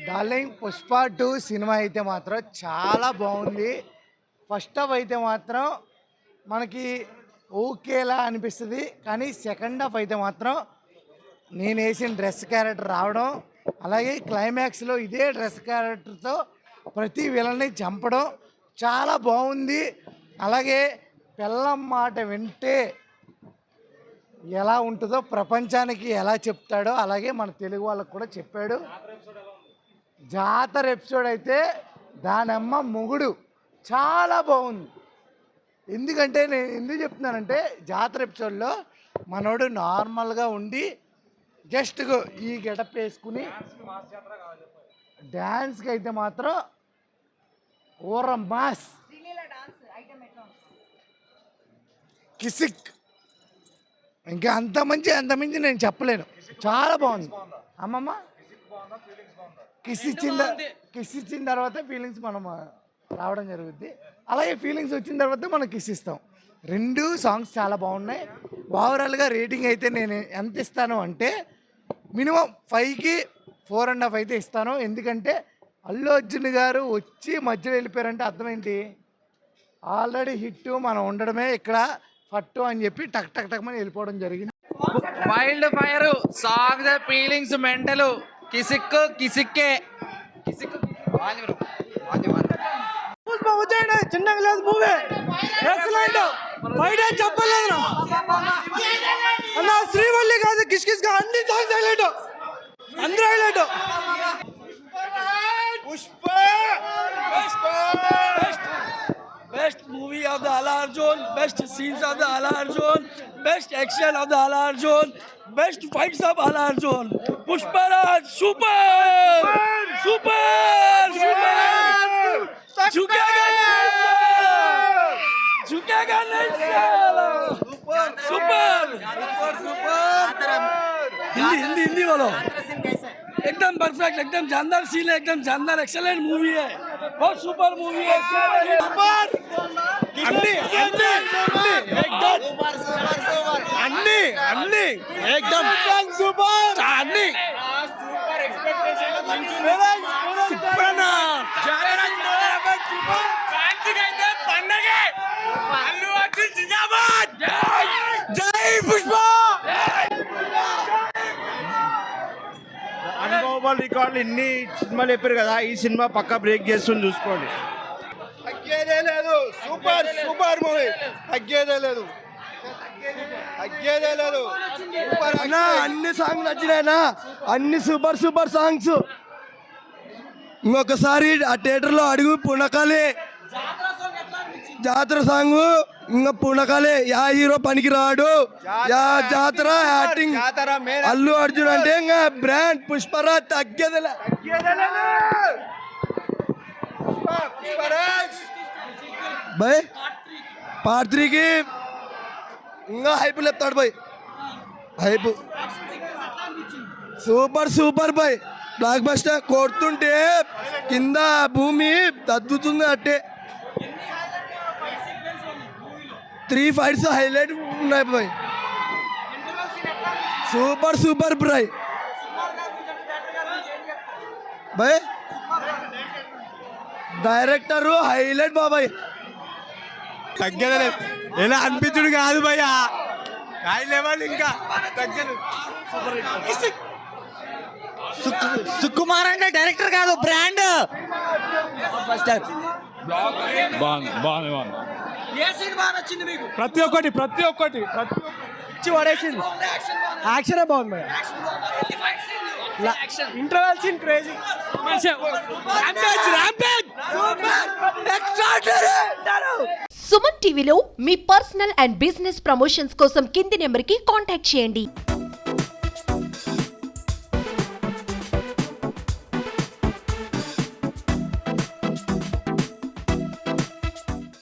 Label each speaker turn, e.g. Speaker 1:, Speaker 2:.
Speaker 1: Darling Pushpa 2 cinema అయితే మాత్రం చాలా బాగుంది. ఫస్ట్ హాఫ్ అయితే మాత్రం మనకి ఓకేలా అనిపిస్తుంది, కానీ సెకండ్ హాఫ్ అయితే మాత్రం నేను వేసిన డ్రెస్ క్యారెక్టర్ రావడం, అలాగే క్లైమాక్స్లో ఇదే డ్రెస్ క్యారెక్టర్తో ప్రతి విలన్ని చంపడం చాలా బాగుంది. అలాగే పెళ్ళం మాట వింటే ఎలా ఉంటుందో ప్రపంచానికి ఎలా చెప్తాడో అలాగే మన తెలుగు వాళ్ళకు కూడా చెప్పాడు. జాతర ఎపిసోడ్ అయితే దానమ్మ మొగుడు చాలా బాగుంది. ఎందుకంటే నేను ఎందుకు చెప్తున్నానంటే జాతర ఎపిసోడ్లో మనోడు నార్మల్గా ఉండి జస్ట్ ఈ గెటప్ వేసుకుని డ్యాన్స్కి అయితే మాత్రం ఓర మాస్ కిసిక్, ఇంకా అంతమించి నేను చెప్పలేను. చాలా బాగుంది అమ్మమ్మ. కిస్ ఇచ్చిన తర్వాత ఫీలింగ్స్ మనం రావడం జరుగుద్ది. అలాగే ఫీలింగ్స్ వచ్చిన తర్వాత మనం కిస్ ఇస్తాం. రెండు సాంగ్స్ చాలా బాగున్నాయి. ఓవరాల్గా రేటింగ్ అయితే నేను ఎంత ఇస్తాను అంటే మినిమం 5కి 4.5 అయితే ఇస్తాను. ఎందుకంటే అల్లు అర్జున్ గారు వచ్చి మధ్యలో వెళ్ళిపోయారంటే అర్థమేంటి, ఆల్రెడీ హిట్ మనం ఉండడమే ఇక్కడ ఫట్టు అని చెప్పి టక్ టక్ టక్ అని వెళ్ళిపోవడం జరిగింది.
Speaker 2: Wild fire songs feelings mental కిసిక్ కిసిక్కే
Speaker 3: చిన్నగా లేదు మూవీ ఎక్సలెంట్. బయట చెప్పలేదు అన్న, శ్రీవల్లి కాదు కిస్ కిస్ గా అన్ని సాంగ్స్ హైలైట్, అందరూ highlight. Pushpa best movie of the Alla Arjun, best scenes of the Alla Arjun, best action of the Alla Arjun, best fights of Alla Arjun. Pushparaj super super super झुकेगा नहीं साला super Hindi बोलो. एकदम perfect, एकदम जानदार scene है, एकदम जानदार एक्सेलेंट मूवी है, बहुत सुपर मूवी है. सुपर अन्नी एकदम सुपर अन्नी सुपर एक्सपेक्टेशन पंडगे अल्लू अर्जुन जिंदाबाद. जय पुष्पा.
Speaker 4: అనుభవాలు రికార్డులు ఇన్ని సినిమాలు చెప్పారు కదా, ఈ సినిమా పక్కా బ్రేక్ చేస్తుంది, చూసుకోండి. తగ్గేదే లేదు, సూపర్ సూపర్ మూవీ, తగ్గేదే లేదు.
Speaker 3: అన్ని సాంగ్లు నచ్చినాయనా, అన్ని సూపర్ సూపర్ సాంగ్స్. ఇంకొకసారి ఆ థియేటర్లో అడుగు పుణకాలే జాతర సాంగ్, ఇంకా పుణకాలే. యా హీరో పనికి రాడు, యా జాతర యాక్టింగ్. అల్లు అర్జున్ అంటే ఇంకా బ్రాండ్. పుష్పరాజ్ తగ్గేదిలే. బాయ్ పార్ట్ 3కి ఇంకా హైప్ లేపుతాడు boy, hype super super boy. Blockbuster కొడుతుంటే కింద భూమి తద్దుతుంది అట్టే. 3 ఫైట్స్ హైలైట్ ఉన్నాయి boy, super super boy. Boy director highlight బాబాయ్,
Speaker 4: తగ్గేదే ఎలా అనిపించుడు కాదు భయ్య, హై లెవెల్ ఇంకా తగ్గదు.
Speaker 2: సుకుమార్ అంటే డైరెక్టర్ కాదు, బ్రాండ్.
Speaker 4: బాగుంది.
Speaker 2: ఏ సినిమా నచ్చింది మీకు?
Speaker 3: ప్రతి ఒక్కటి పడేసింది. యాక్షన్ బాగుంది, ఇంటర్వెల్ సీన్ క్రేజీ.
Speaker 5: సుమన్ టీవీలో మీ పర్సనల్ అండ్ బిజినెస్ ప్రమోషన్స్ కోసం కింది నెంబర్కి కాంటాక్ట్ చేయండి.